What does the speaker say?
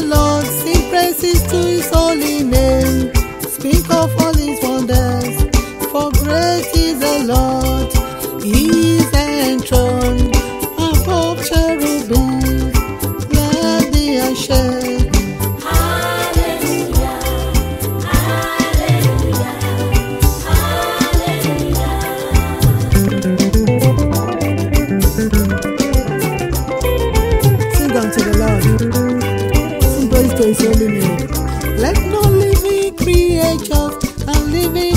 the Lord, sing praises to his holy name. Speak of all his wonders, for great is the Lord. He is enthroned above cherubim. Let the earth shake. Hallelujah, hallelujah, hallelujah. Sing unto the Lord, sing praise to his holy name. Let no living creature and living